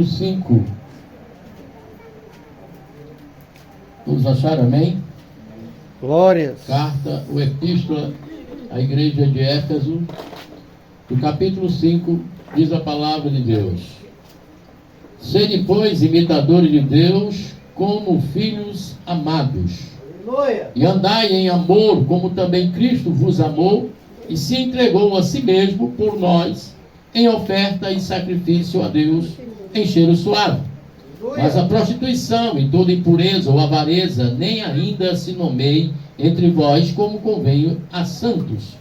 5. Todos acharam, amém? Glórias. Carta, ou epístola à igreja de Éfeso, no capítulo 5, diz a palavra de Deus: sede, pois, imitadores de Deus, como filhos amados, e andai em amor, como também Cristo vos amou, e se entregou a si mesmo por nós, em oferta e sacrifício a Deus, em cheiro suave. Mas a prostituição e toda impureza ou avareza nem ainda se nomeie entre vós como convém a santos.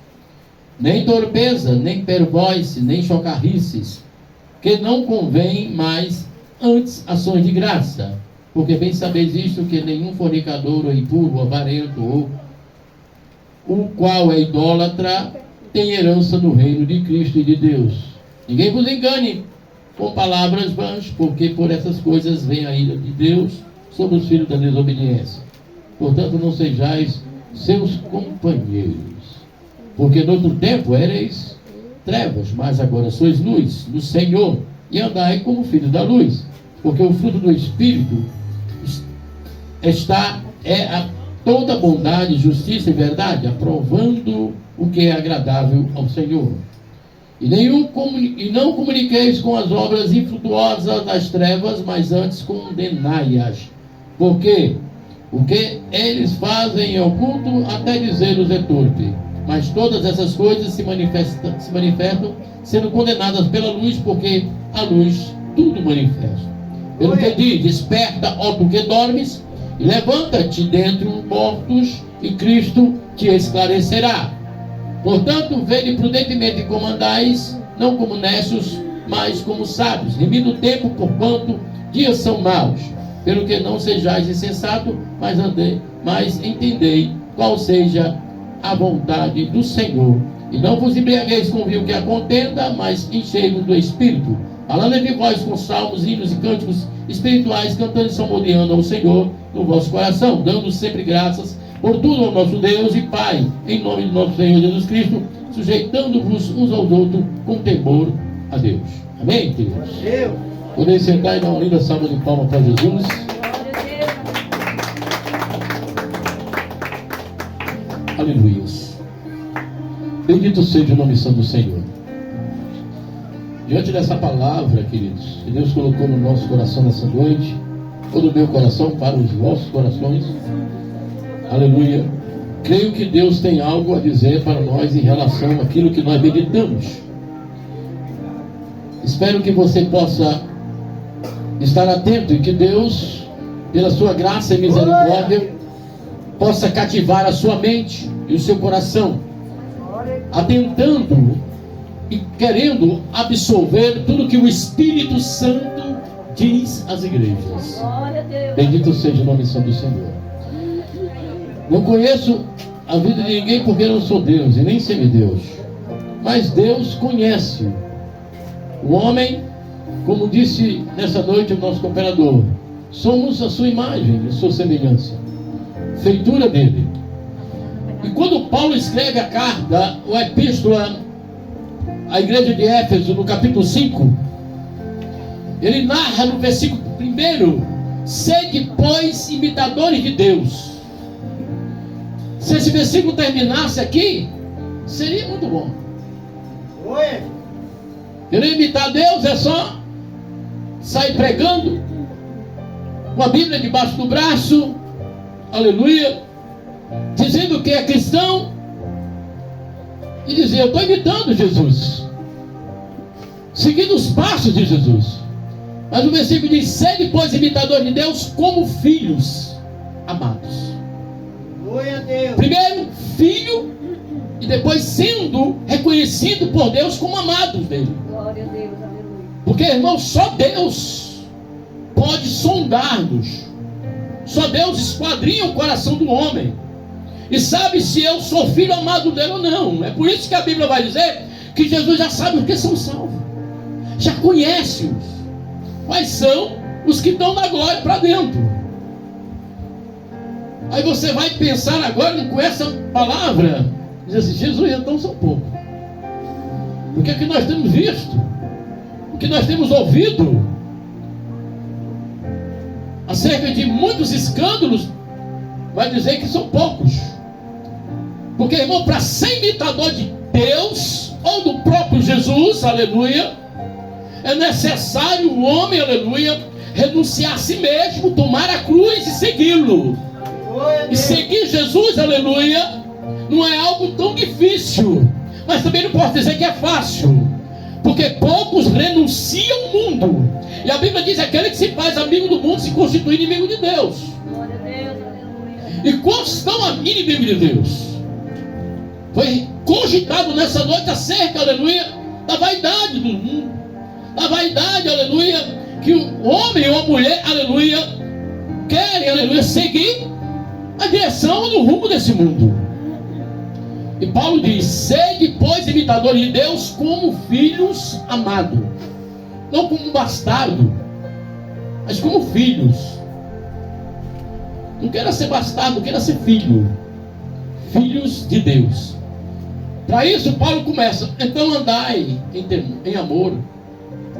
Nem torpeza, nem pervoice, nem chocarrices, que não convém mais, antes ações de graça. Porque bem sabeis isto, que nenhum fornicador ou impuro, ou avarento, ou o qual é idólatra, tem herança no reino de Cristo e de Deus. Ninguém vos engane com palavras vãs, porque por essas coisas vem a ira de Deus sobre os filhos da desobediência. Portanto, não sejais seus companheiros, porque no outro tempo ereis trevas, mas agora sois luz no Senhor, e andai como filhos da luz. Porque o fruto do Espírito é toda bondade, justiça e verdade, aprovando o que é agradável ao Senhor. E não comuniqueis com as obras infrutuosas das trevas, mas antes condenai-as. Porque o que eles fazem em oculto, até dizer-os é torpe. Mas todas essas coisas se manifestam sendo condenadas pela luz, porque a luz tudo manifesta. Pelo que diz: desperta, ó tu que dormes, e levanta-te dentre os mortos, e Cristo te esclarecerá. Portanto, vede prudentemente como andais, não como necios, mas como sábios, remindo o tempo, porquanto dias são maus. Pelo que não sejais insensato, mas entendei qual seja a vontade do Senhor. E não vos embriagueis com vinho que a contenda, mas enchei-vos do Espírito, falando entre vós com salmos, hinos e cânticos espirituais, cantando e salmodiando ao Senhor no vosso coração, dando sempre graças por tudo ao nosso Deus e Pai, em nome do nosso Senhor Jesus Cristo, sujeitando-vos uns aos outros com temor a Deus. Amém, queridos? Podem sentar e dar uma linda salva de palmas para Jesus. Aleluia. Bendito seja o nome santo do Senhor. Diante dessa palavra, queridos, que Deus colocou no nosso coração nessa noite, ou no meu coração para os vossos corações, aleluia, creio que Deus tem algo a dizer para nós em relação àquilo que nós meditamos. Espero que você possa estar atento e que Deus, pela sua graça e misericórdia, possa cativar a sua mente e o seu coração, atentando e querendo absorver tudo que o Espírito Santo diz às igrejas. Bendito seja o nome santo do Senhor. Não conheço a vida de ninguém, porque não sou Deus e nem semideus. Mas Deus conhece o homem, como disse nessa noite o nosso cooperador. Somos a sua imagem e sua semelhança, feitura dele. E quando Paulo escreve a carta, ou a epístola à igreja de Éfeso, no capítulo 5, ele narra no versículo 1: sede, pois, imitadores de Deus. Se esse versículo terminasse aqui, seria muito bom. Querer imitar Deus é só sair pregando, com a Bíblia debaixo do braço, aleluia, dizendo que é cristão, e dizer: eu estou imitando Jesus, seguindo os passos de Jesus. Mas o versículo diz: sede, pois, imitadores de Deus, como filhos amados. Primeiro filho, e depois sendo reconhecido por Deus como amados dele. Glória a Deus, aleluia. Porque, irmão, só Deus pode sondar-nos. Só Deus esquadrinha o coração do homem e sabe se eu sou filho amado dele ou não. É por isso que a Bíblia vai dizer que Jesus já sabe os que são salvos, já conhece-os, quais são os que estão na glória para dentro. Aí você vai pensar agora com essa palavra, diz assim: Jesus, então são poucos. Porque o que nós temos visto, o que nós temos ouvido, acerca de muitos escândalos, vai dizer que são poucos. Porque, irmão, para ser imitador de Deus, ou do próprio Jesus, aleluia, é necessário o homem, aleluia, renunciar a si mesmo, tomar a cruz e segui-lo. E seguir Jesus, aleluia, não é algo tão difícil, mas também não posso dizer que é fácil, porque poucos renunciam ao mundo. E a Bíblia diz: aquele que se faz amigo do mundo se constitui inimigo de Deus. E quantos estão inimigos de Deus? Foi cogitado nessa noite acerca, aleluia, da vaidade do mundo, da vaidade, aleluia, que o homem ou a mulher, aleluia, querem, aleluia, seguir a direção do rumo desse mundo. E Paulo diz: sede, pois, imitadores de Deus como filhos amados, não como bastardo, mas como filhos. Não queira ser bastardo, queira ser filho, filhos de Deus. Para isso Paulo começa: então andai em amor,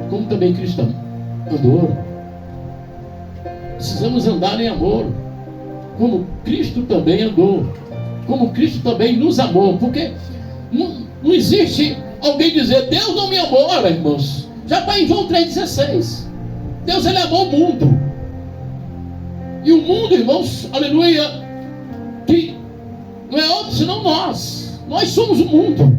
como também Cristo andou. Precisamos andar em amor, como Cristo também andou, como Cristo também nos amou. Porque não existe alguém dizer: Deus não me amou. Olha, irmãos, já está em João 3,16. Deus, ele amou o mundo. E o mundo, irmãos, aleluia, que não é outro senão nós. Nós somos o mundo.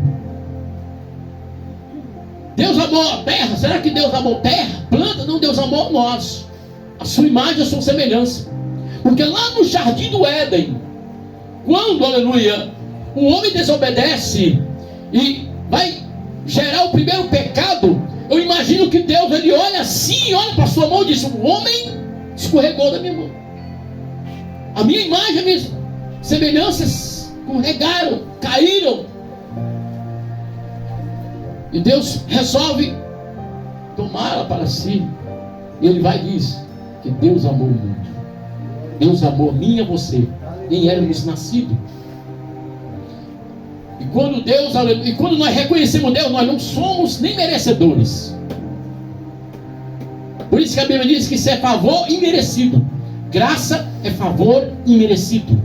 Deus amou a terra. Será que Deus amou terra, planta? Não, Deus amou nós, a sua imagem, a sua semelhança. Porque lá no jardim do Éden, quando, aleluia, o homem desobedece e vai gerar o primeiro pecado, eu imagino que Deus, ele olha assim, olha para a sua mão e diz: o homem escorregou da minha mão, a minha imagem, as minhas semelhanças escorregaram, caíram. E Deus resolve tomá-la para si. E ele vai e diz que Deus amou o mundo. Deus amou a mim e a você. Nem éramos nascidos. E quando nós reconhecemos Deus, nós não somos nem merecedores. Por isso que a Bíblia diz que isso é favor imerecido. Graça é favor imerecido.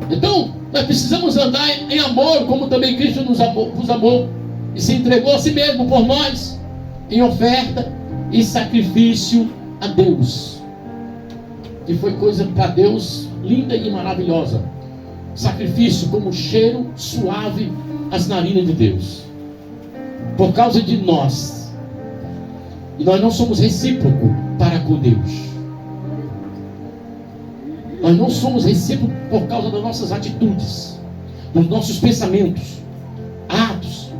Então, nós precisamos andar em amor, como também Cristo nos amou e se entregou a si mesmo por nós, em oferta e sacrifício a Deus. Que foi coisa para Deus linda e maravilhosa. Sacrifício como cheiro suave às narinas de Deus, por causa de nós. E nós não somos recíprocos para com Deus. Nós não somos recíprocos por causa das nossas atitudes, dos nossos pensamentos, atos,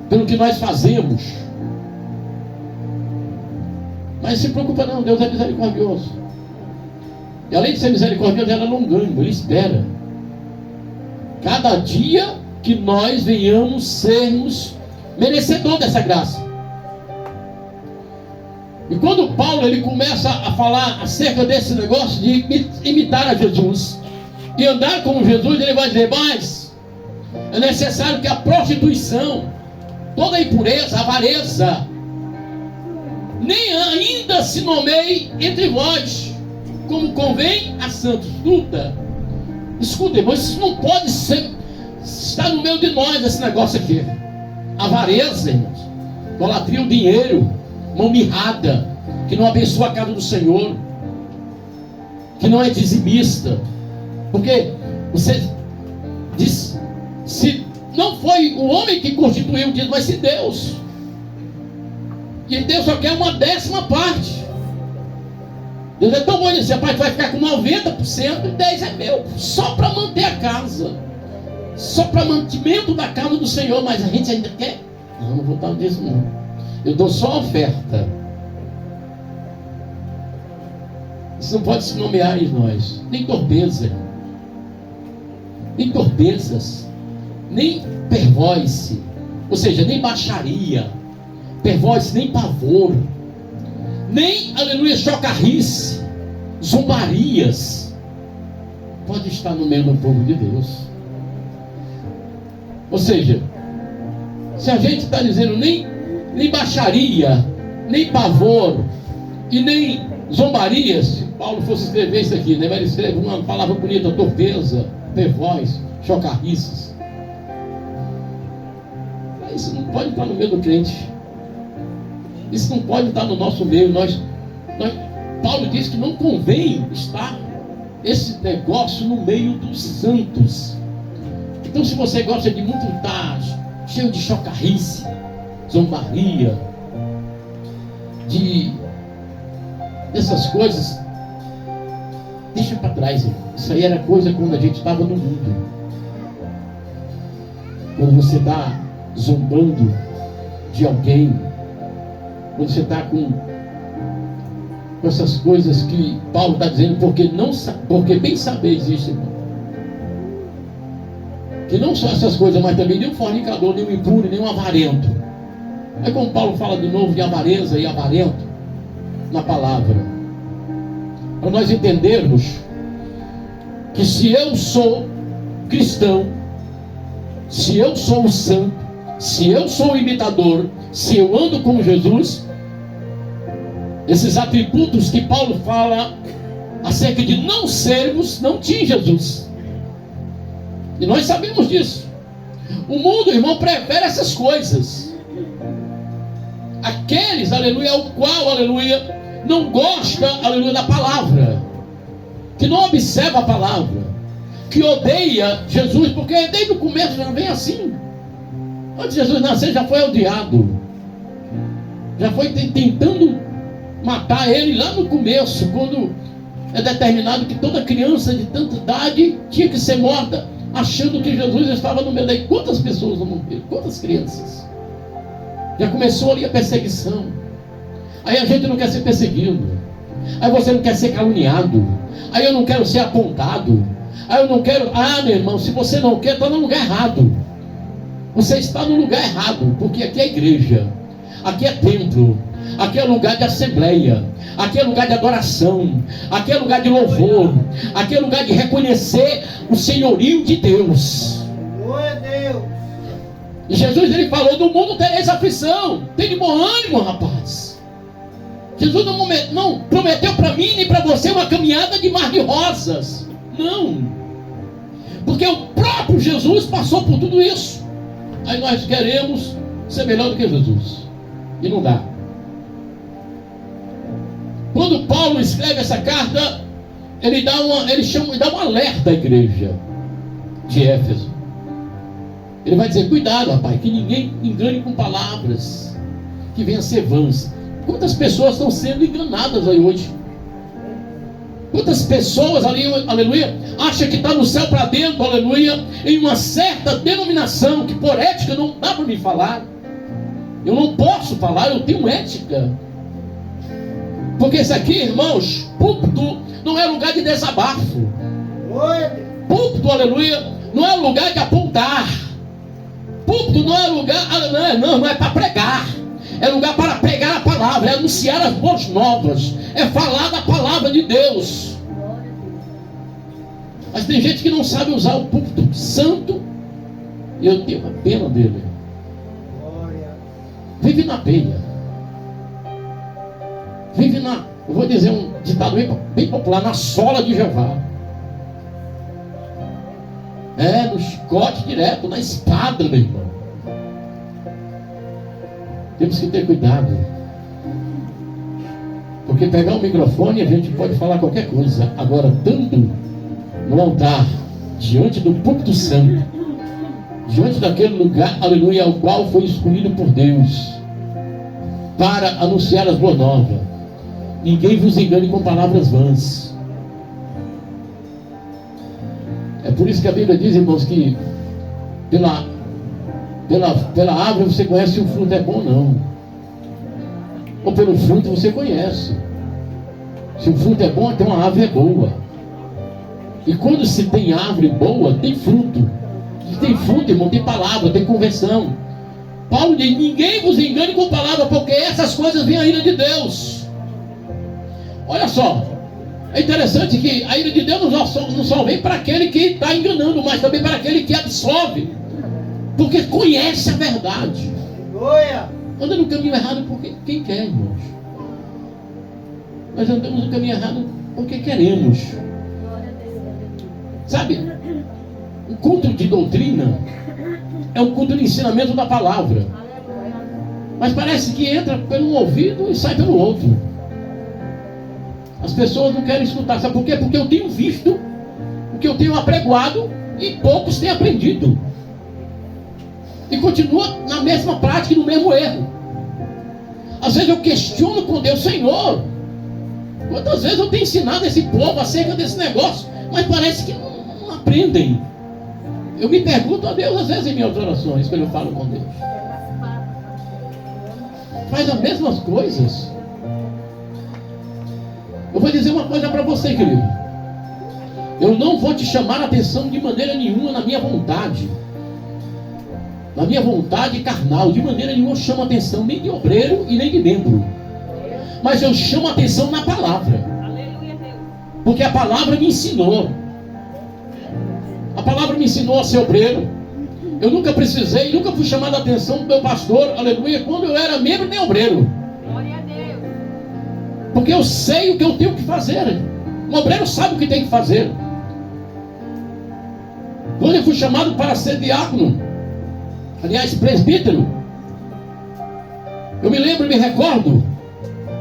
pelo que nós fazemos. Mas se preocupa não, Deus é misericordioso. E além de ser misericordioso, ele é longânimo, ele espera cada dia que nós venhamos sermos merecedores dessa graça. E quando Paulo ele começa a falar acerca desse negócio de imitar a Jesus e andar como Jesus, ele vai dizer: mas é necessário que a prostituição, toda a impureza, a avareza, nem ainda se nomeie entre vós, como convém a santos. Escuta, irmãos, isso não pode estar no meio de nós, esse negócio aqui. Avareza, irmãos, idolatria ao dinheiro, mão mirrada, que não abençoa a casa do Senhor, que não é dizimista. Porque você diz, se não foi o homem que constituiu o dízimo, mas se Deus. E Deus só quer uma 10ª. Deus é tão bom dizer: rapaz, vai ficar com 90% e 10% é meu, só para manter a casa, só para mantimento da casa do Senhor. Mas a gente ainda quer: não vou dar o dízimo não, eu dou só a oferta. Isso não pode se nomear em nós, nem torpeza, nem torpezas, nem pervoice, ou seja, nem baixaria, pervoice, nem pavor, nem, aleluia, chocarrice, zombarias, pode estar no meio do povo de Deus. Ou seja, se a gente está dizendo nem baixaria, nem pavor e nem zombaria. Se Paulo fosse escrever isso aqui, né? Mas ele escreve uma palavra bonita: torpeza, pervoz, chocarrices. Isso não pode estar no meio do crente. Isso não pode estar no nosso meio. Paulo diz que não convém estar esse negócio no meio dos santos. Então, se você gosta de muito estar cheio de chocarrice, zombaria, dessas coisas, deixa para trás, irmão. Isso aí era coisa quando a gente estava no mundo. Quando você está zombando de alguém, quando você está com essas coisas que Paulo está dizendo, porque bem sabeis isso, irmão, que não só essas coisas, mas também nem um fornicador, nem um impuro, nem um avarento. É como Paulo fala de novo de avareza e avarento na palavra, para nós entendermos que se eu sou cristão, se eu sou o santo, se eu sou o imitador, se eu ando com Jesus, esses atributos que Paulo fala acerca de não sermos, não tinha Jesus. E nós sabemos disso. O mundo, irmão, prefere essas coisas. Aqueles, aleluia, o qual, aleluia, não gosta, aleluia, da palavra, que não observa a palavra, que odeia Jesus, porque desde o começo já vem assim. Antes de Jesus nascer já foi odiado, já foi tentando matar ele lá no começo, quando é determinado que toda criança de tanta idade tinha que ser morta, achando que Jesus estava no meio daí. Quantas pessoas vão morrer? Quantas crianças? Já começou ali a perseguição. Aí a gente não quer ser perseguido, aí você não quer ser caluniado, aí eu não quero ser apontado, aí eu não quero. Meu irmão, se você não quer, está no lugar errado. Você está no lugar errado, porque aqui é igreja, aqui é templo, aqui é lugar de assembleia, aqui é lugar de adoração, aqui é lugar de louvor, aqui é lugar de reconhecer o senhorio de Deus. Glória a Deus. E Jesus, ele falou: do mundo tereis aflição, tem de bom ânimo, rapaz. Jesus não prometeu para mim nem para você uma caminhada de mar de rosas, não, porque o próprio Jesus passou por tudo isso. Aí nós queremos ser melhor do que Jesus, e não dá. Quando Paulo escreve essa carta, ele dá um alerta à igreja de Éfeso. Ele vai dizer: cuidado, rapaz, que ninguém engane com palavras que venham a ser vãs. Quantas pessoas estão sendo enganadas aí hoje? Quantas pessoas ali, aleluia, acham que está no céu para dentro, aleluia, em uma certa denominação que por ética não dá para me falar. Eu não posso falar, eu tenho ética. Porque isso aqui, irmãos, púlpito não é lugar de desabafo. Púlpito, aleluia, não é lugar de apontar. Púlpito não é lugar, não é para pregar. É lugar para pregar a palavra, é anunciar as boas novas, é falar da palavra de Deus. Mas tem gente que não sabe usar o púlpito santo, e eu tenho uma pena dele. Vive na peia. Vive eu vou dizer um ditado bem popular, na sola de Jeová. No chicote direto, na espada, meu irmão. Temos que ter cuidado, porque pegar o microfone a gente pode falar qualquer coisa. Agora, estando no altar, diante do púlpito santo, diante daquele lugar, aleluia, ao qual foi escolhido por Deus para anunciar as boas novas, ninguém vos engane com palavras vãs. É por isso que a Bíblia diz, irmãos, que pela árvore você conhece se o fruto é bom ou não, ou pelo fruto você conhece. Se o fruto é bom, então a árvore é boa. E quando se tem árvore boa, tem fruto. E tem fruto, irmão, tem palavra, tem conversão. Paulo diz: ninguém vos engane com palavra, porque essas coisas vêm a ira de Deus. Olha só, é interessante que a ira de Deus não só vem para aquele que está enganando, mas também para aquele que absorve, porque conhece a verdade. anda no caminho errado porque quem quer, irmãos. Nós andamos no caminho errado porque queremos. Sabe, o culto de doutrina é um culto de ensinamento da palavra. Mas parece que entra pelo ouvido e sai pelo outro. As pessoas não querem escutar. Sabe por quê? Porque eu tenho visto o que eu tenho apregoado e poucos têm aprendido. E continua na mesma prática e no mesmo erro. Às vezes eu questiono com Deus: Senhor, quantas vezes eu tenho ensinado esse povo acerca desse negócio, mas parece que não aprendem. Eu me pergunto a Deus às vezes em minhas orações, quando eu falo com Deus. Faz as mesmas coisas. Eu vou dizer uma coisa para você, querido. Eu não vou te chamar a atenção de maneira nenhuma na minha vontade. Na minha vontade carnal, de maneira nenhuma eu chamo a atenção nem de obreiro e nem de membro. Mas eu chamo a atenção na palavra. Porque a palavra me ensinou. A palavra me ensinou a ser obreiro. Eu nunca precisei, nunca fui chamado a atenção do meu pastor, aleluia, quando eu era membro nem obreiro. Glória a Deus. Porque eu sei o que eu tenho que fazer. O obreiro sabe o que tem que fazer. Quando eu fui chamado para ser diácono, aliás, presbítero, eu me lembro, me recordo,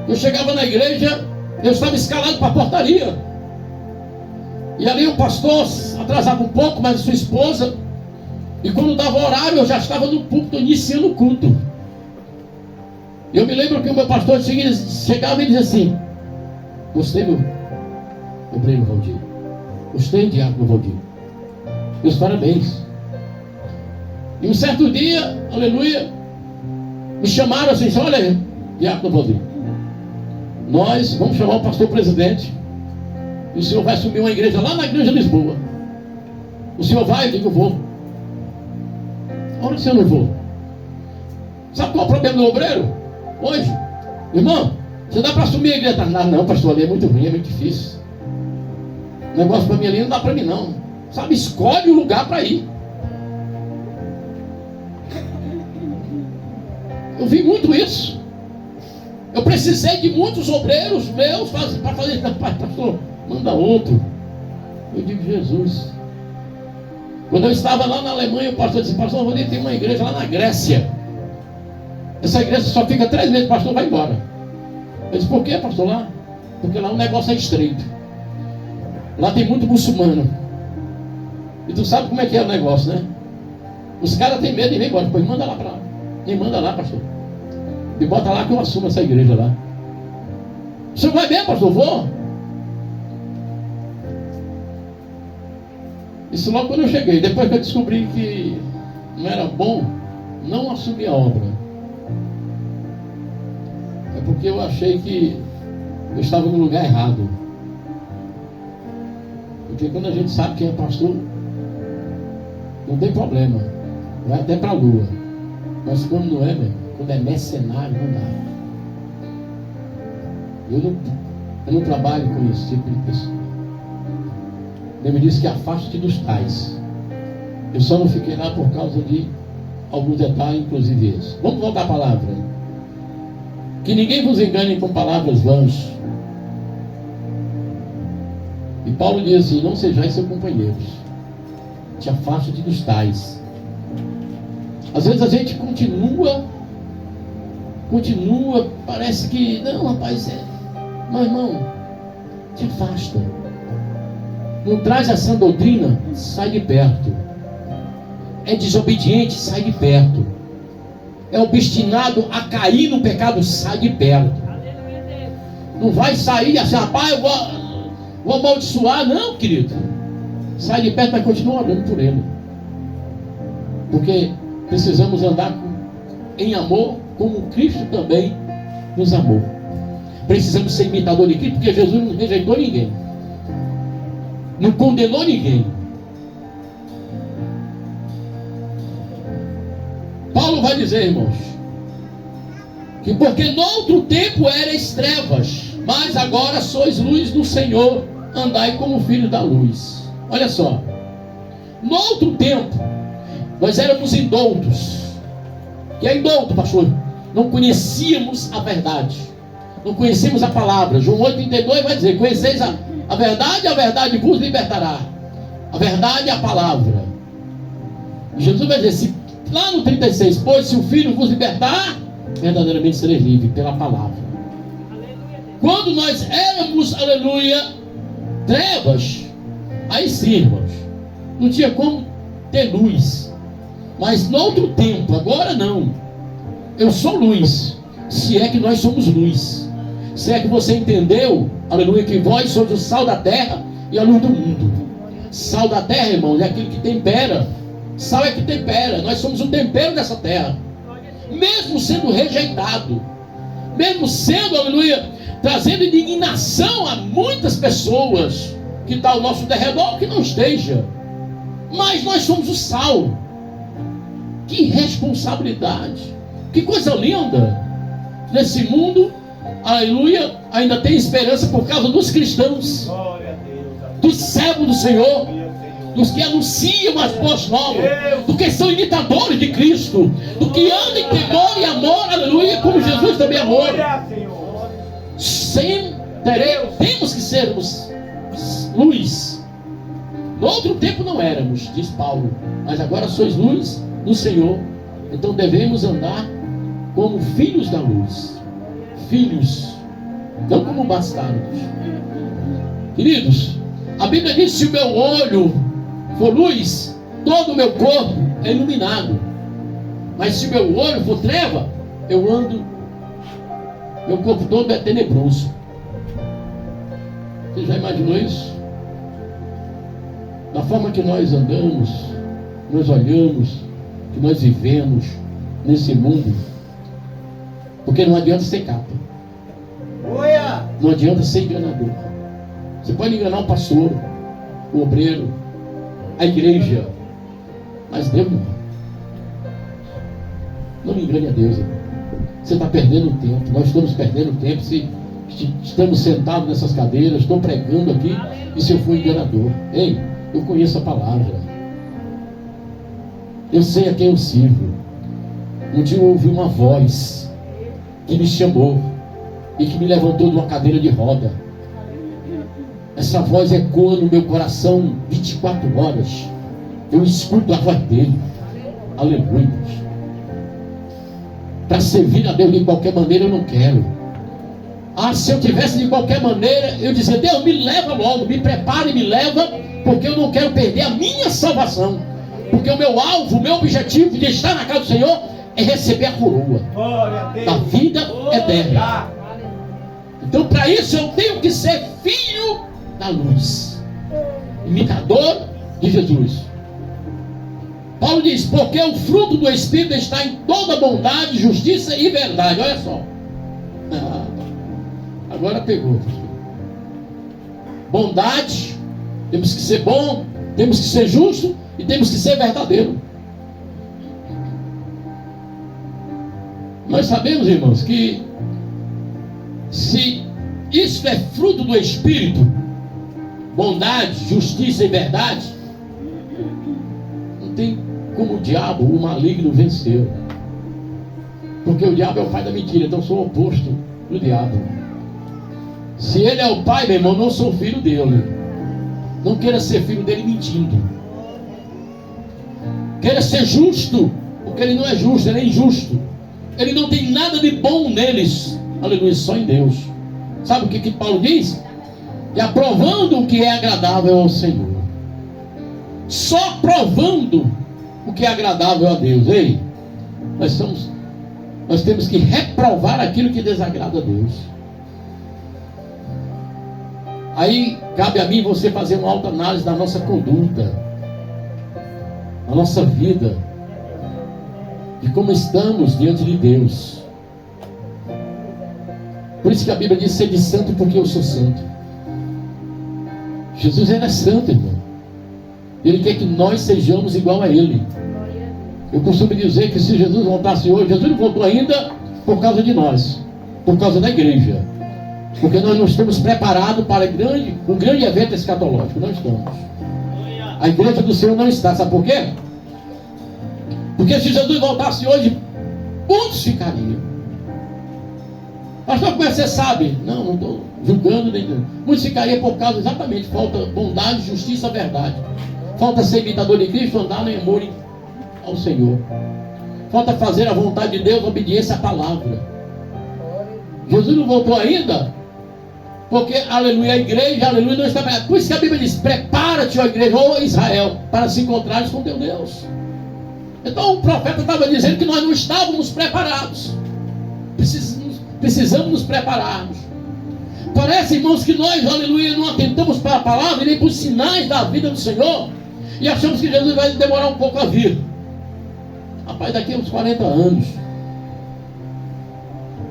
eu chegava na igreja, eu estava escalado para a portaria. E ali o pastor atrasava um pouco, mas a sua esposa, e quando dava horário, eu já estava no púlpito iniciando o culto. Eu me lembro que o meu pastor chegava e dizia assim: gostei, meu obreiro Valdir. Gostei, diácono Valdir. Meus parabéns. E um certo dia, aleluia, me chamaram assim: olha, diácono Valdir, nós vamos chamar o pastor presidente, e o senhor vai assumir uma igreja lá na igreja de Lisboa. O senhor vai? Eu digo: eu vou. Ora, se eu não vou. Sabe qual é o problema do obreiro hoje? Irmão, você dá para assumir a igreja? Não, pastor, ali é muito ruim, é muito difícil. O negócio para mim ali não dá para mim não. Sabe, escolhe o lugar para ir. Eu vi muito isso. Eu precisei de muitos obreiros meus para fazer. Pastor, manda outro. Eu digo: Jesus. Quando eu estava lá na Alemanha, o pastor disse: pastor, Valdir, tem uma igreja lá na Grécia. Essa igreja só fica 3 meses, o pastor vai embora. Eu disse: por quê, pastor, lá? Porque lá o negócio é estreito. Lá tem muito muçulmano. E tu sabe como é que é o negócio, né? Os caras têm medo de ir embora. Pois manda lá para lá. Me manda lá, pastor. E bota lá que eu assumo essa igreja lá. O senhor vai bem, pastor? Vou. Isso logo quando eu cheguei. Depois que eu descobri que não era bom, não assumi a obra. É porque eu achei que eu estava no lugar errado. Porque quando a gente sabe quem é pastor, não tem problema. Vai até para a lua. Mas quando não é, quando é mercenário, não dá. Eu não trabalho com esse tipo de pessoa. Ele me disse que afaste-te dos tais. Eu só não fiquei lá por causa de alguns detalhes, inclusive esse. Vamos voltar à palavra. Que ninguém vos engane com palavras vãs. E Paulo diz assim: não sejais seus companheiros. Te afaste-te dos tais. Às vezes a gente continua, parece que, não, rapaz, mas irmão, te afasta. Não traz essa doutrina, sai de perto. É desobediente, sai de perto. É obstinado a cair no pecado, sai de perto. Não vai sair assim: rapaz, eu vou amaldiçoar. Não, querido. Sai de perto, mas continua orando por ele. Porque precisamos andar em amor, como Cristo também nos amou. Precisamos ser imitador de Cristo, porque Jesus não rejeitou ninguém, não condenou ninguém. Paulo vai dizer, irmãos, que porque no outro tempo erais trevas, mas agora sois luz do Senhor, andai como filhos da luz. Olha só, no outro tempo nós éramos indoutos. Que é indouto, pastor? não conhecíamos a verdade, não conhecíamos a palavra. João 8,32 vai dizer: conheceis a verdade vos libertará. A verdade é a palavra. E Jesus vai dizer, lá no 36, pois se o Filho vos libertar, verdadeiramente sereis livres pela palavra. Quando nós éramos, aleluia, trevas, aí sim, irmãos, não tinha como ter luz. Mas no outro tempo, agora não. Eu sou luz, se é que nós somos luz. Se é que você entendeu, aleluia, que vós sois o sal da terra e a luz do mundo. Sal da terra, irmãos, é aquilo que tempera. Sal é que tempera. Nós somos o tempero dessa terra. Mesmo sendo rejeitado, mesmo sendo, aleluia, trazendo indignação a muitas pessoas que estão ao nosso derredor, que não esteja. Mas nós somos o sal. Que responsabilidade. Que coisa linda. Nesse mundo, aleluia, ainda tem esperança por causa dos cristãos, dos servos do Senhor, dos que anunciam as boas novas, dos que são imitadores de Cristo, do que andam em temor e amor, aleluia, como Jesus também amou. Temos que sermos luz. No outro tempo não éramos, diz Paulo, mas agora sois luz do Senhor. Então devemos andar como filhos da luz. Filhos, não como bastardos. Queridos, a Bíblia diz: se o meu olho for luz, todo o meu corpo é iluminado. Mas se o meu olho for treva, eu ando, meu corpo todo é tenebroso. Você já imaginou isso? Da forma que nós andamos, nós olhamos, que nós vivemos nesse mundo. Porque não adianta ser capa, não adianta ser enganador. Você pode enganar o pastor, o obreiro, a igreja, mas Deus não. Não engane a Deus, irmão. Você está perdendo tempo. Nós estamos perdendo tempo se estamos sentados nessas cadeiras. Estou pregando aqui e se eu for enganador. Ei, eu conheço a palavra, eu sei a quem eu sirvo. Um dia eu ouvi uma voz que me chamou e que me levantou de uma cadeira de roda. Essa voz ecoa no meu coração 24 horas. Eu escuto a voz dele. Aleluia. Para servir a Deus de qualquer maneira eu não quero. Se eu tivesse de qualquer maneira, eu dizia: Deus, me leva logo, me prepara e me leva, porque eu não quero perder a minha salvação. Porque o meu alvo, o meu objetivo de estar na casa do Senhor é receber a coroa da vida eterna. Então, para isso eu tenho que ser filho da luz, imitador de Jesus. Paulo diz: porque o fruto do Espírito está em toda bondade, justiça e verdade. Olha só, agora pegou. Bondade, temos que ser bom, temos que ser justo e temos que ser verdadeiro. Nós sabemos, irmãos, que se isso é fruto do Espírito, bondade, justiça e verdade, não tem como o diabo, o maligno, venceu. Porque o diabo é o pai da mentira, então eu sou o oposto do diabo. Se ele é o pai, meu irmão, não sou filho dele. Não queira ser filho dele mentindo. Queira ser justo, porque ele não é justo, ele é injusto. Ele não tem nada de bom neles. Aleluia, só em Deus. Sabe o que Paulo diz? E aprovando o que é agradável ao Senhor. Só provando o que é agradável a Deus. Ei, nós temos que reprovar aquilo que desagrada a Deus. Aí cabe a mim e você fazer uma autoanálise da nossa conduta, da nossa vida, de como estamos diante de Deus. Por isso que a Bíblia diz: sede santo porque eu sou santo. Jesus era santo, irmão. Ele quer que nós sejamos igual a Ele. Eu costumo dizer que se Jesus voltasse hoje, Jesus não voltou ainda por causa de nós, por causa da igreja. Porque nós não estamos preparados para um grande evento escatológico. Não estamos. A igreja do Senhor não está. Sabe por quê? Porque se Jesus voltasse hoje, muitos ficariam. Pastor, como é que você sabe? Não estou julgando nem. Muitos ficariam por causa exatamente, falta bondade, justiça, verdade. Falta ser imitador de Cristo, andar em amor ao Senhor. Falta fazer a vontade de Deus, obediência à palavra. Jesus não voltou ainda, porque, aleluia, a igreja, aleluia, não está. Por isso que a Bíblia diz: prepara-te, ó igreja, ó Israel, para se encontrares com teu Deus. Então o profeta estava dizendo que nós não estávamos preparados. Precisamos nos prepararmos. Parece, irmãos, que nós, aleluia, não atentamos para a palavra e nem para os sinais da vida do Senhor, e achamos que Jesus vai demorar um pouco a vir. Rapaz, daqui a uns 40 anos,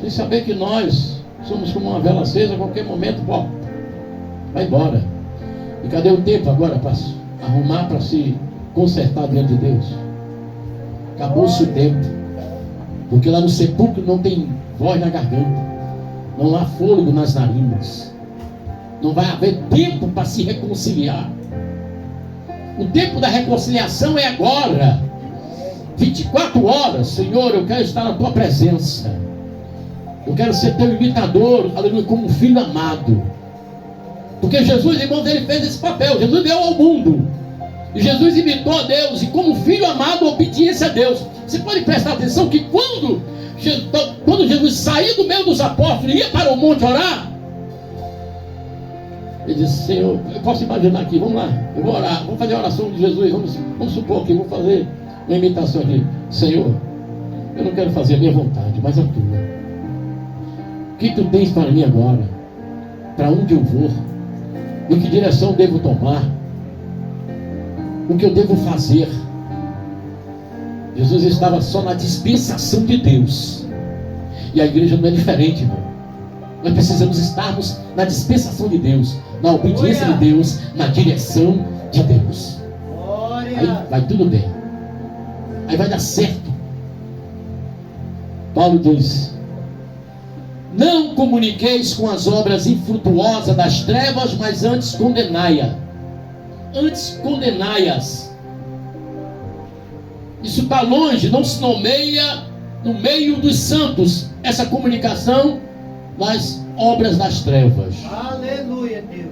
sem saber que nós somos como uma vela acesa, a qualquer momento, pô, vai embora. E cadê o tempo agora para arrumar, para se consertar diante de Deus? Acabou-se o tempo, porque lá no sepulcro não tem voz na garganta, não há fôlego nas narinas, não vai haver tempo para se reconciliar. O tempo da reconciliação é agora. 24 horas, Senhor, eu quero estar na tua presença. Eu quero ser teu imitador, aleluia, como um filho amado. Porque Jesus, irmãos, ele fez esse papel. Jesus veio ao mundo e Jesus imitou a Deus, e como filho amado, obediência a Deus. Você pode prestar atenção que quando Jesus saía do meio dos apóstolos e ia para o monte orar, ele disse: Senhor, eu posso imaginar aqui, vamos lá, eu vou orar, vou fazer a oração de Jesus, vamos supor que vou fazer uma imitação aqui. Senhor, eu não quero fazer a minha vontade, mas a tua. O que tu tens para mim agora? Para onde eu vou? Em que direção devo tomar? O que eu devo fazer? Jesus estava só na dispensação de Deus. E a igreja não é diferente, irmão. Nós precisamos estarmos na dispensação de Deus, na obediência de Deus, na direção de Deus. Aí vai tudo bem. Aí vai dar certo. Paulo diz: não comuniqueis com as obras infrutuosas das trevas, mas antes condenai-as. Antes condenai-as. Isso está longe, não se nomeia no meio dos santos essa comunicação das obras das trevas. Aleluia, Deus.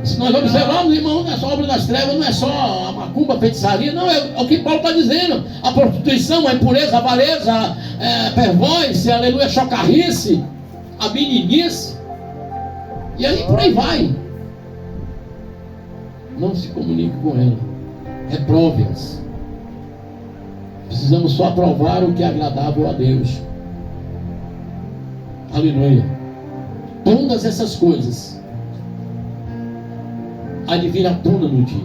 Se nós observarmos, irmão, essa obra das trevas não é só a macumba, a feitiçaria, não, é o que Paulo está dizendo: a prostituição, a impureza, a avareza, a pervóice, aleluia, a chocarrice, a meninice, e aí por aí vai. Não se comunique com ela, reprove-as. Precisamos só aprovar o que é agradável a Deus. Aleluia. Todas essas coisas há de vir à tona no dia,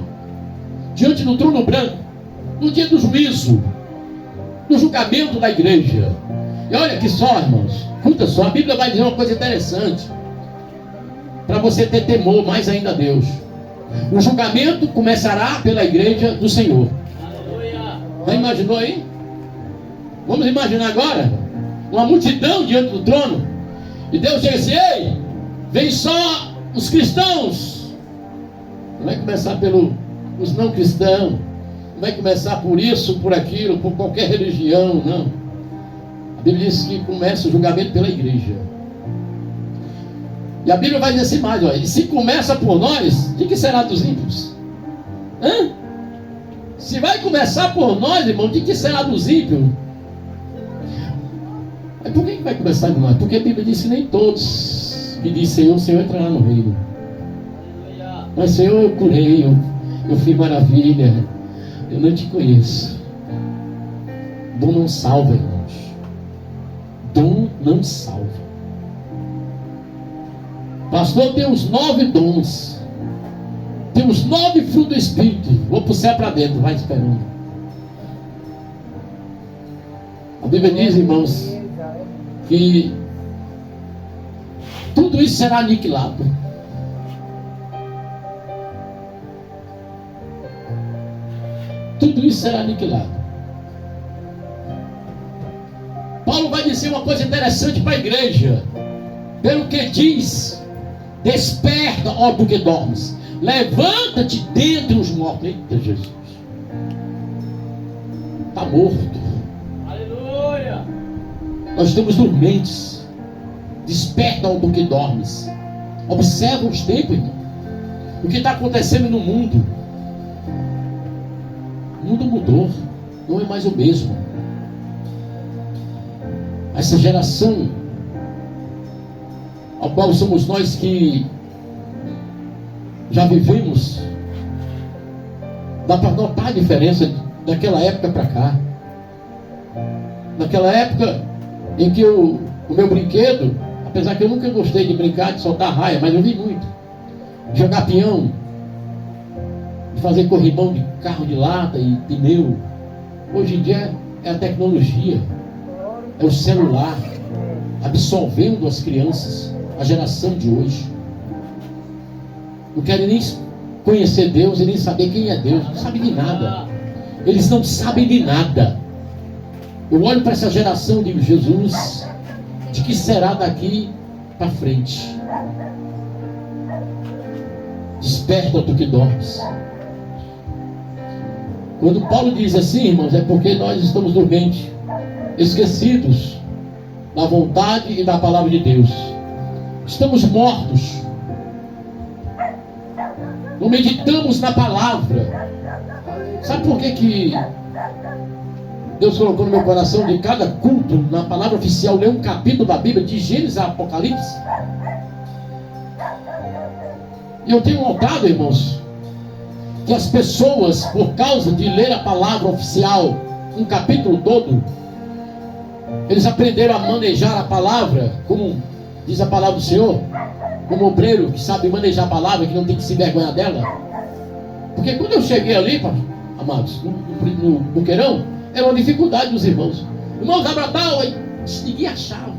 diante do trono branco, no dia do juízo, no julgamento da igreja. E olha que só, irmãos, escuta só, a Bíblia vai dizer uma coisa interessante, para você ter temor mais ainda a Deus. O julgamento começará pela igreja do Senhor. Já imaginou aí? Vamos imaginar agora uma multidão diante do trono, e Deus chega assim: ei, vem só os cristãos. Não vai começar pelos não cristãos, não vai começar por isso, por aquilo, por qualquer religião, não. A Bíblia diz que começa o julgamento pela igreja. E a Bíblia vai dizer assim mais: ó, e se começa por nós, de que será dos ímpios? Se vai começar por nós, irmão, de que será dos ímpios? Mas por que vai começar por nós? Porque a Bíblia diz que nem todos que dizem Senhor, Senhor entrará no reino. Mas Senhor, eu curei, eu fiz maravilha, eu não te conheço. Dom não salva, irmãos. Dom não salva. Pastor, tem os 9 dons, tem os 9 frutos do Espírito. Vou para o céu para dentro, vai esperando. A Bíblia diz, irmãos, que tudo isso será aniquilado. Tudo isso será aniquilado. Paulo vai dizer uma coisa interessante para a igreja. Pelo que diz: desperta, ó tu que dormes, levanta-te dentre os mortos. Eita Jesus, está morto. Aleluia. Nós estamos dormentes. Desperta do que dormes. Observa os tempos, irmão. O que está acontecendo no mundo. O mundo mudou. Não é mais o mesmo. Essa geração, ao qual somos nós que já vivemos, dá para notar a diferença daquela época para cá. Naquela época em que o meu brinquedo, apesar que eu nunca gostei de brincar, de soltar raia, mas eu vi muito. De jogar peão, de fazer corrimão de carro de lata e pneu. Hoje em dia é a tecnologia, é o celular, absorvendo as crianças, a geração de hoje. Não querem nem conhecer Deus e nem saber quem é Deus, não sabem de nada. Eles não sabem de nada. Eu olho para essa geração e digo, Jesus, de que será daqui para frente? Desperta do que dormes. Quando Paulo diz assim, irmãos, é porque nós estamos dormentes, esquecidos da vontade e da palavra de Deus. Estamos mortos. Não meditamos na palavra. Sabe por que Deus colocou no meu coração de cada culto, na palavra oficial, ler um capítulo da Bíblia, de Gênesis a Apocalipse? E eu tenho notado, irmãos, que as pessoas, por causa de ler a palavra oficial, um capítulo todo, eles aprenderam a manejar a palavra, como diz a palavra do Senhor, como obreiro que sabe manejar a palavra, que não tem que se envergonhar dela. Porque quando eu cheguei ali, amados, no buqueirão, era uma dificuldade dos irmãos. Irmãos, abra tal, aí ninguém achava.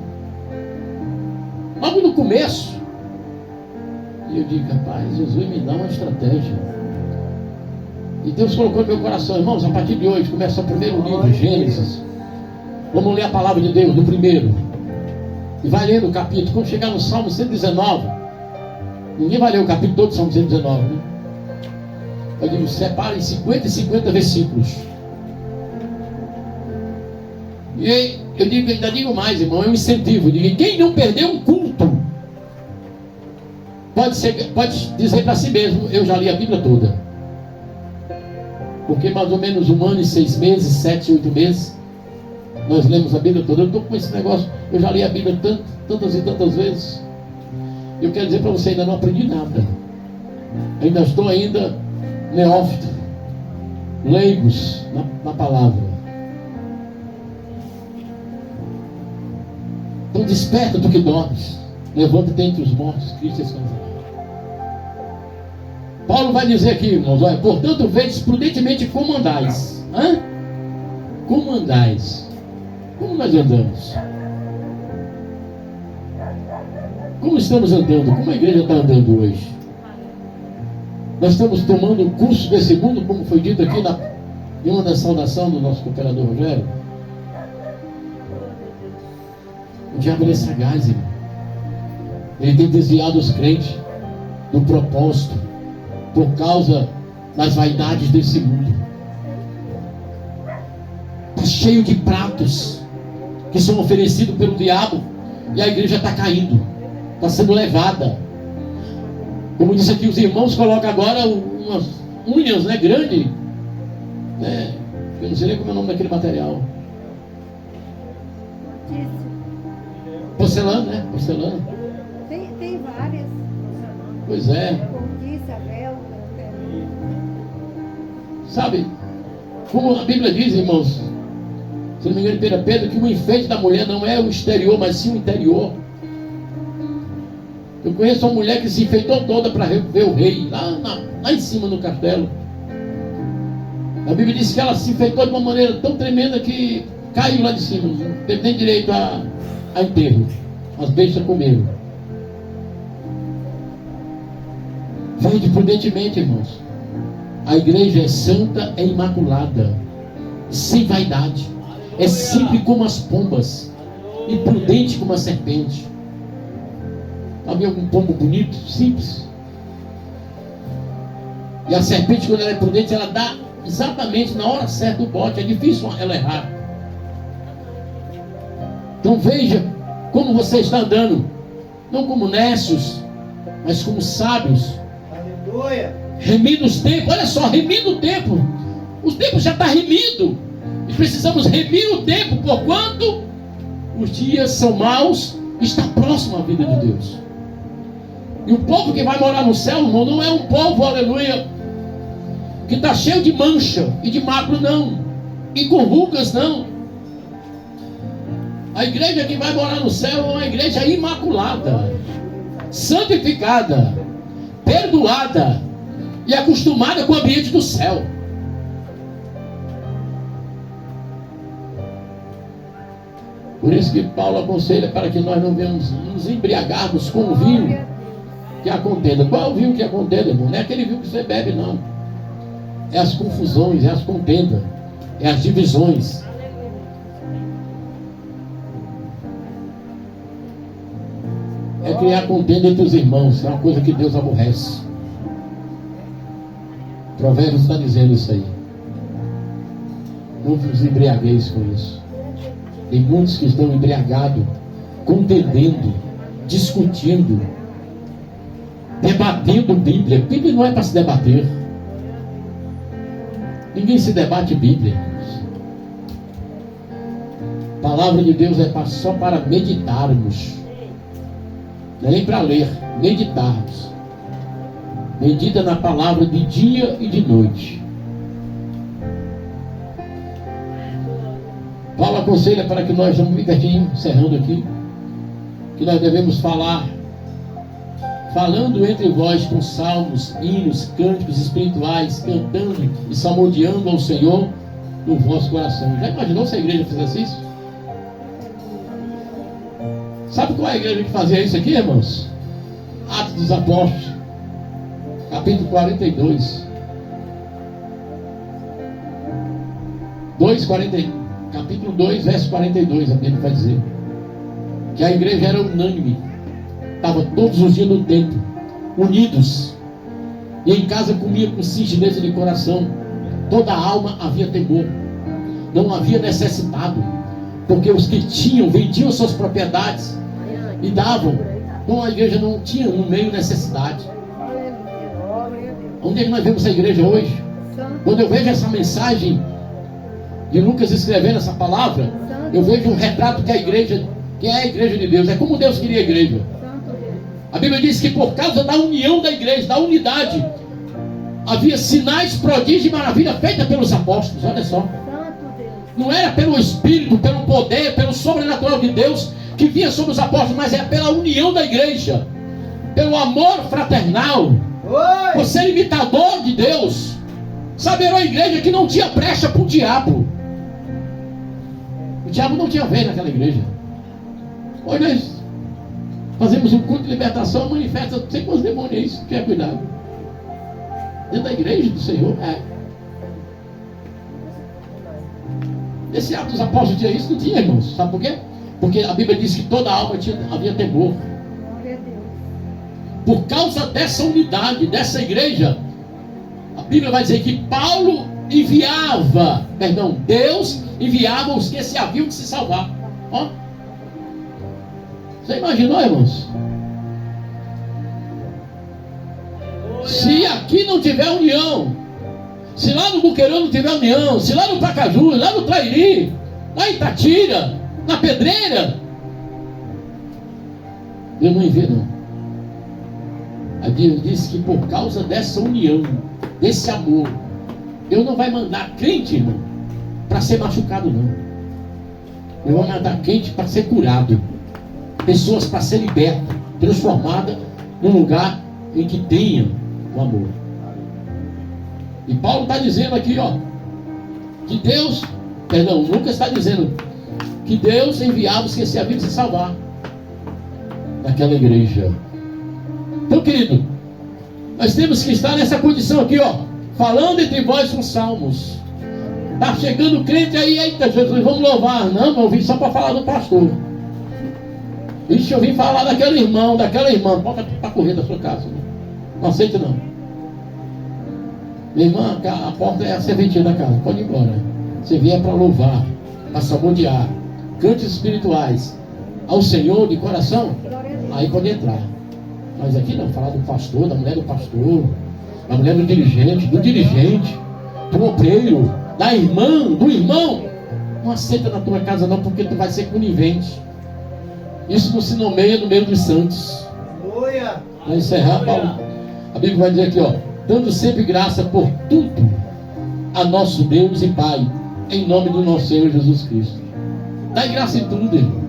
Logo no começo, e eu digo, rapaz, Jesus me dá uma estratégia. E Deus colocou no meu coração, irmãos, a partir de hoje, começa o primeiro livro, Gênesis. Vamos ler a palavra de Deus, no primeiro. E vai lendo o capítulo. Quando chegar no Salmo 119, ninguém vai ler o capítulo todo do Salmo 119, né? Eu digo, separe 50 e 50 versículos. E eu digo, ainda digo mais, irmão, é um incentivo. Eu digo, quem não perdeu um culto, pode dizer para si mesmo, eu já li a Bíblia toda. Porque mais ou menos 1 ano e 6 meses, 7, 8 meses, nós lemos a Bíblia toda. Eu estou com esse negócio, eu já li a Bíblia tantas e tantas vezes. Eu quero dizer para você, ainda não aprendi nada. Ainda estou neófito, leigos na palavra. Então desperta do que dormes, levanta-te entre os mortos, Cristo descansará. Paulo vai dizer aqui, irmãos, olha, portanto vedes prudentemente como andais. Como andais? Como nós andamos? Como estamos andando? Como a igreja está andando hoje? Nós estamos tomando o curso desse mundo, como foi dito aqui em uma da saudação do nosso cooperador Rogério. O diabo é sagaz, irmão. Ele tem desviado os crentes do propósito por causa das vaidades desse mundo. Está cheio de pratos que são oferecidos pelo diabo e a igreja está caindo, está sendo levada. Como disse aqui, os irmãos colocam agora umas unhas, grandes, né? Eu não sei nem como é o nome daquele material. Porcelana, né? Porcelana. Tem várias. Pois é. Cortiça, véu. Sabe, como a Bíblia diz, irmãos, se não me engano, em 1 Pedro, que o enfeite da mulher não é o exterior, mas sim o interior. Eu conheço uma mulher que se enfeitou toda para ver o rei, lá em cima no castelo. A Bíblia diz que ela se enfeitou de uma maneira tão tremenda que caiu lá de cima, não teve nem direito a enterro. As bestas comeram. Vende prudentemente, irmãos. A igreja é santa, é imaculada, sem vaidade, é simples como as pombas e prudente como a serpente. Sabe algum pombo bonito, simples? E a serpente, quando ela é prudente, ela dá exatamente na hora certa o bote. É difícil ela errar. Então veja como você está andando. não como necios, mas como sábios, Aleluia. remindo os tempos. Olha só, remindo o tempo. O tempo já está remido, e precisamos remir o tempo, porquanto os dias são maus, está próximo a vida de Deus. E o povo que vai morar no céu, irmão, não é um povo, aleluia, que está cheio de mancha e de mácula, não, e com rugas, não. A igreja que vai morar no céu é uma igreja imaculada, santificada, perdoada e acostumada com o ambiente do céu. Por isso que Paulo aconselha para que nós não venhamos nos embriagarmos com o vinho que é a contenda. Qual é o vinho que é a contenda, irmão? Não é aquele vinho que você bebe, não. É as confusões, é as contendas, é as divisões. É criar contenda entre os irmãos. É uma coisa que Deus aborrece. Provérbios está dizendo isso aí. Não vos embriagueis com isso. Tem muitos que estão embriagados, contendendo, discutindo, debatendo Bíblia. Bíblia não é para se debater. Ninguém se debate Bíblia. A palavra de Deus é só para meditarmos. Não é nem para ler, meditarmos. Medita na palavra de dia e de noite. Paulo aconselha para que nós, vamos pertinho, encerrando aqui, que nós devemos falar, falando entre vós com salmos, hinos, cânticos espirituais, cantando e salmodiando ao Senhor no vosso coração. Já imaginou se a igreja fizesse isso? Sabe qual é a igreja que fazia isso aqui, irmãos? Atos dos Apóstolos, capítulo 42. 2:42. Capítulo 2, verso 42, a Bíblia vai dizer que a igreja era unânime, estava todos os dias no templo, unidos, e em casa comia com singeleza de coração. Toda a alma havia temor, não havia necessitado, porque os que tinham, vendiam suas propriedades e davam. Então a igreja não tinha no meio necessidade. Onde é que nós vemos essa igreja hoje? Quando eu vejo essa mensagem de Lucas escrevendo essa palavra, eu vejo um retrato que é a igreja de Deus. É como Deus queria a igreja. A Bíblia diz que por causa da união da igreja, da unidade, havia sinais, prodígios e maravilha feitas pelos apóstolos. Olha só, não era pelo Espírito, pelo poder, pelo sobrenatural de Deus que vinha sobre os apóstolos, mas é pela união da igreja, pelo amor fraternal, por ser imitador de Deus. Sabe, era uma igreja que não tinha brecha para o diabo. O diabo não tinha vez naquela igreja. Hoje nós fazemos um culto de libertação, manifesta, não sei quantos demônios é isso, tenha cuidado. Dentro da igreja do Senhor, Esse ato dos apóstolos tinha isso? Não tinha, irmãos. Sabe por quê? Porque a Bíblia diz que toda alma havia temor. Por causa dessa unidade, dessa igreja, a Bíblia vai dizer que Deus enviava os que se haviam de se salvar. Ó. Você imaginou, irmãos? Se aqui não tiver união, se lá no Buqueirão não tiver união, se lá no Pacaju, lá no Trairi, lá em Itatira, na Pedreira, Deus não envia, não. A Bíblia diz que por causa dessa união, desse amor, Deus não vai mandar crente, irmão, para ser machucado, não. Deus vai mandar crente para ser curado, pessoas para ser libertas, transformadas num lugar em que tenha o amor. E Paulo está dizendo aqui, que Lucas está dizendo que Deus enviava os que se haviam de se salvar naquela igreja. Então, querido, nós temos que estar nessa condição aqui, falando entre vós com salmos. Está chegando o crente aí, eita Jesus, vamos louvar. Não, eu vim só para falar do pastor. Ixi, eu vim falar daquele irmão, daquela irmã. Bota para correr da sua casa. Não aceita, não. Minha irmã, a porta é a serventia da casa. Pode ir embora. Você vier para louvar, para saborear, cantos espirituais ao Senhor de coração. aí pode entrar. Mas aqui não, falar do pastor, da mulher do pastor, da mulher do dirigente, do obreiro, da irmã, do irmão. Não aceita na tua casa não, porque tu vai ser conivente. Isso não se nomeia no meio dos santos. Para encerrar, Paulo, a Bíblia vai dizer aqui, ó: dando sempre graça por tudo a nosso Deus e Pai, em nome do nosso Senhor Jesus Cristo. Dá graça em tudo, irmão.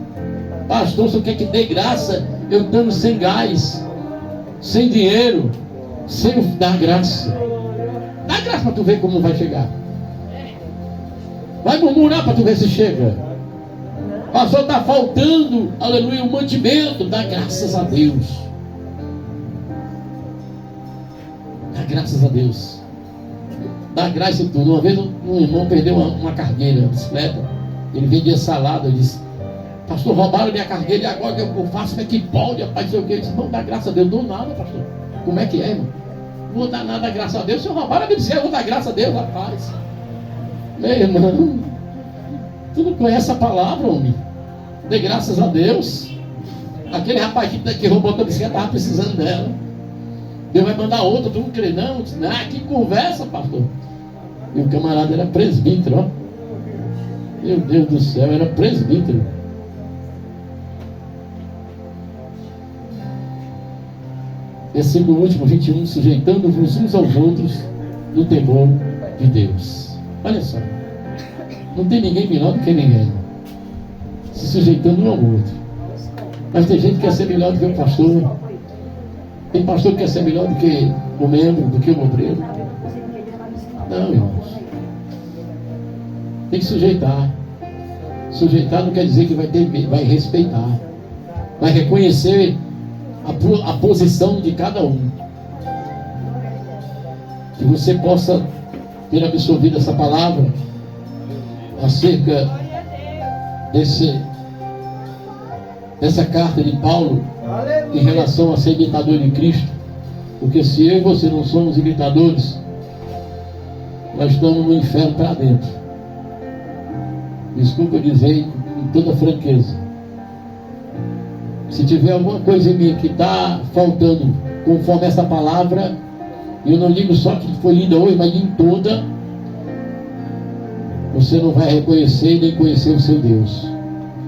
Pastor, você quer que dê graça? Eu dando sem gás, sem dinheiro, sem dar graça. Dá graça para tu ver como vai chegar. Vai murmurar para tu ver se chega. Pastor, está faltando, aleluia, o mantimento. Dá graças a Deus. Dá graças a Deus. Dá graça em tudo. Uma vez um irmão perdeu uma cargueira, uma bicicleta. Ele vendia salada. Eu disse: pastor, roubaram minha cargueira e agora que eu faço? Como é que pode, rapaz? Sei o que. Eu disse: não dá graça a Deus. Não dou nada, pastor. Como é que é, irmão? Não vou dar nada, graças a Deus. Se eu roubar a minha bicicleta, eu vou dar graça a Deus, rapaz. Meu irmão, tu não conhece a palavra, homem? Dê graças a Deus. Aquele rapaz que roubou a tua bicicleta estava precisando dela. Deus vai mandar outra, tu não crê não? Eu disse: ah, que conversa, pastor. E o camarada era presbítero, ó. Meu Deus do céu, era presbítero. Versículo último, 21. Sujeitando-vos uns aos outros no temor de Deus. Olha só, não tem ninguém melhor do que ninguém, se sujeitando um ao outro. Mas tem gente que quer ser melhor do que o pastor. Tem pastor que quer ser melhor do que o membro, do que o obreiro. Não, irmãos. Tem que sujeitar. Sujeitar não quer dizer que vai respeitar. Vai reconhecer a posição de cada um. Que você possa ter absorvido essa palavra acerca dessa carta de Paulo em relação a ser imitador de Cristo. Porque se eu e você não somos imitadores, nós estamos no inferno para dentro. Desculpa dizer com toda franqueza. Se tiver alguma coisa em mim que está faltando conforme essa palavra, eu não digo só que foi lida hoje, mas em toda, você não vai reconhecer nem conhecer o seu Deus.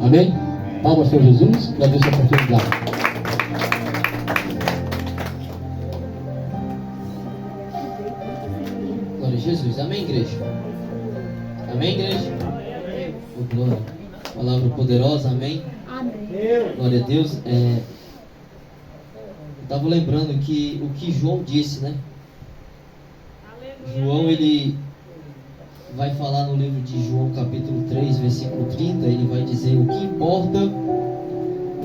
Amém? Palmas para Jesus. Agradeço a oportunidade. Glória a Jesus. Amém, igreja? Amém, igreja? Oh, glória. Palavra poderosa. Amém? Amém. Glória a Deus. Eu estava lembrando que o que João disse, né? João, ele vai falar no livro de João, capítulo 3, versículo 30. Ele vai dizer: o que importa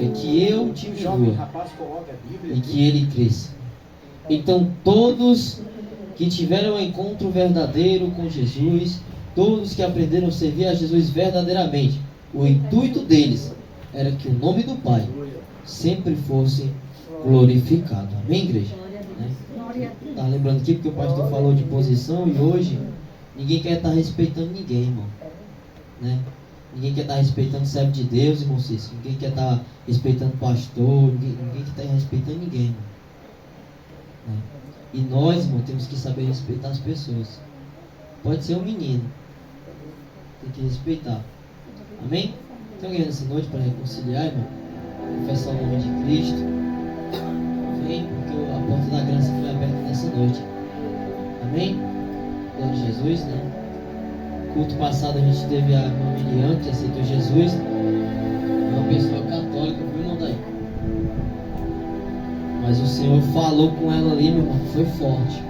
é que eu diminua e que ele cresça. Então todos que tiveram um encontro verdadeiro com Jesus, todos que aprenderam a servir a Jesus verdadeiramente, o intuito deles era que o nome do Pai sempre fosse glorificado. Amém, igreja? Tá lembrando aqui porque o pastor falou de posição, e hoje ninguém quer estar respeitando ninguém, irmão, né? Ninguém quer estar respeitando o servo de Deus, irmão Cícero. Ninguém quer estar respeitando pastor. Ninguém quer estar respeitando ninguém, irmão, né? E nós, irmão, temos que saber respeitar as pessoas. Pode ser um menino, tem que respeitar. Amém? Tem alguém nessa noite para reconciliar, irmão? Confessar o nome de Cristo. Amém? Porque a porta da graça foi aberta nessa noite. Amém? Glória a Jesus, né? Culto passado a gente teve a irmã Miriam, que aceitou Jesus. Uma pessoa católica, viu, irmão daí? Mas o Senhor falou com ela ali, meu irmão, foi forte.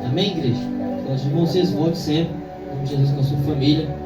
Amém, igreja? Então, irmãos, vocês votem sempre, em nome de Jesus, com a sua família.